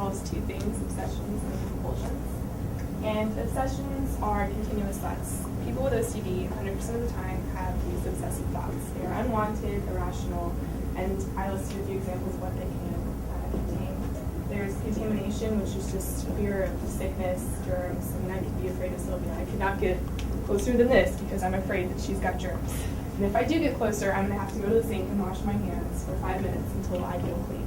involves two things, obsessions and compulsions. And obsessions are continuous thoughts. People with OCD, 100% of the time, have these obsessive thoughts. They are unwanted, irrational, and I listed a few examples of what they can contain. There's contamination, which is just fear of sickness, germs. I mean, I could be afraid of Sylvia. I could not get closer than this because I'm afraid that she's got germs. And if I do get closer, I'm going to have to go to the sink and wash my hands for 5 minutes until I feel clean.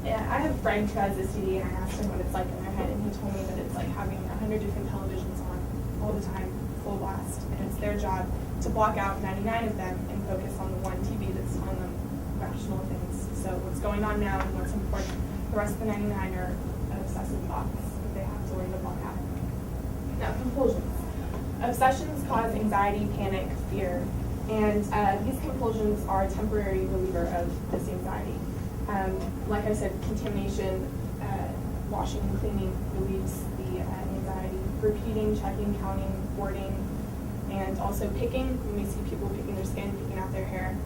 I have a friend who has OCD, and I asked him what it's like in their head, and he told me that it's like having 100 different televisions on all the time, full blast, and it's their job to block out 99 of them and focus on the one TV that's telling them rational things. So what's going on now and what's important. The rest of the 99 are obsessive thoughts that they have to learn to block out. Now, compulsions. Obsessions cause anxiety, panic, fear, and these compulsions are a temporary reliever of this anxiety. Like I said, contamination, washing and cleaning relieves the anxiety. Repeating, checking, counting, hoarding, and also picking. When we see people picking their skin, picking out their hair.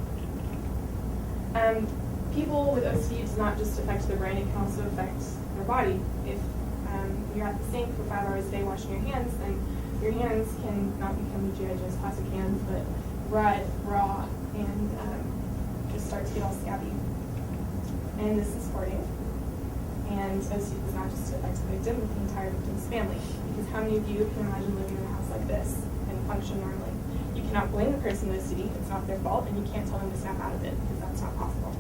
People with OCD does not just affect their brain, it can also affect their body. If you're at the sink for 5 hours a day washing your hands, then your hands can not become G.I. Joe's plastic hands, but red, raw, and just start to get all scabby. And this is hoarding. And OCD does not just affect the victim, but the entire victim's family. Because how many of you can imagine living in a house like this and function normally? You cannot blame the person with OCD, it's not their fault, and you can't tell them to snap out of it, because that's not possible.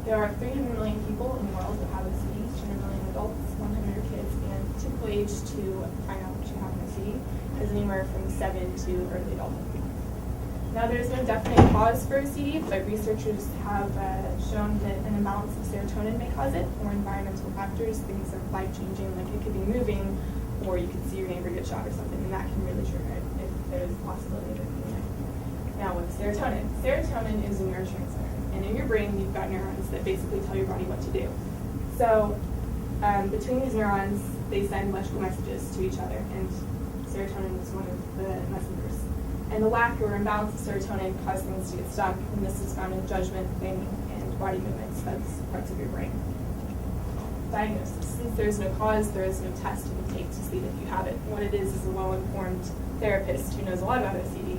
There are 300 million people in the world that have OCD, 200 million adults, 100 kids, and typical age to find out that you have an OCD is anywhere from 7 to early adulthood. Now, there's no definite cause for OCD, but researchers have shown that an imbalance of serotonin may cause it, or environmental factors, things that are life-changing, like it could be moving, or you could see your neighbor get shot or something, and that can really trigger it if there's a possibility of it being it. Now, with serotonin. Serotonin is a neurotransmitter, and in your brain, you've got neurons that basically tell your body what to do. So, between these neurons, they send electrical messages to each other, and serotonin is one of the messengers. And the lack or imbalance of serotonin causes things to get stuck, and this is found in judgment, thinking, and body movements. That's parts of your brain. Diagnosis. Since there is no cause, there is no test you can take to see that you have it. What it is a well-informed therapist who knows a lot about OCD.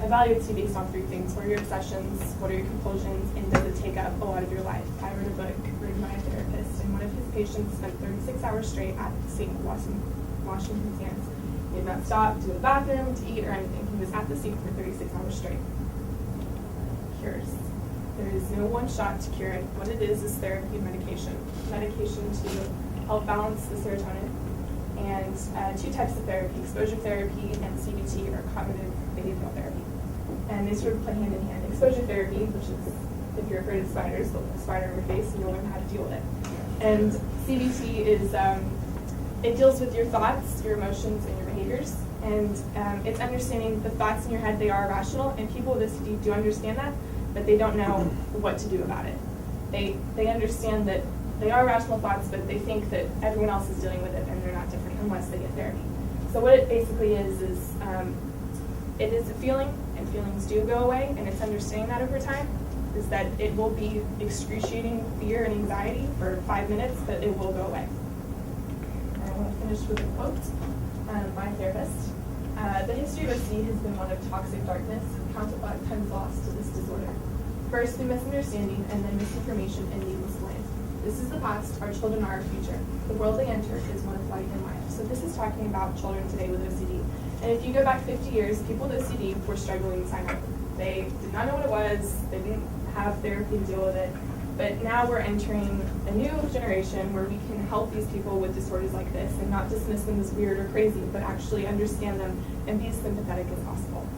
Evaluates you based on 3 things. What are your obsessions? What are your compulsions? And does it take up a lot of your life? I read a book written by a therapist, and one of his patients spent 36 hours straight at the sink washing his hands. He did not stop to go to the bathroom, to eat, or anything. He was at the sink for 36 hours straight. Cures. There is no one shot to cure it. What it is therapy and medication. Medication to help balance the serotonin. And 2 types of therapy, exposure therapy and CBT, or cognitive behavioral therapy. And they sort of play hand in hand. Exposure therapy, which is if you're afraid of spiders, they'll put a spider in your face and you'll learn how to deal with it. And CBT is, it deals with your thoughts, your emotions, and your behaviors. And it's understanding the thoughts in your head, they are irrational, and people with OCD do understand that, but they don't know what to do about it. They understand that they are rational thoughts, but they think that everyone else is dealing with it and they're not different unless they get therapy. So what it basically is it is a feeling, and feelings do go away, and it's understanding that over time, is that it will be excruciating fear and anxiety for 5 minutes, but it will go away. And I want to finish with a quote by a therapist. The history of OCD has been one of toxic darkness, counterpart times lost to this disorder. First through misunderstanding, and then misinformation and needless blame. This is the past, our children are our future. The world they enter is one of light and life. So this is talking about children today with OCD. And if you go back 50 years, people with OCD were struggling to sign up. They did not know what it was, they didn't have therapy to deal with it. But now we're entering a new generation where we can help these people with disorders like this and not dismiss them as weird or crazy, but actually understand them and be as sympathetic as possible.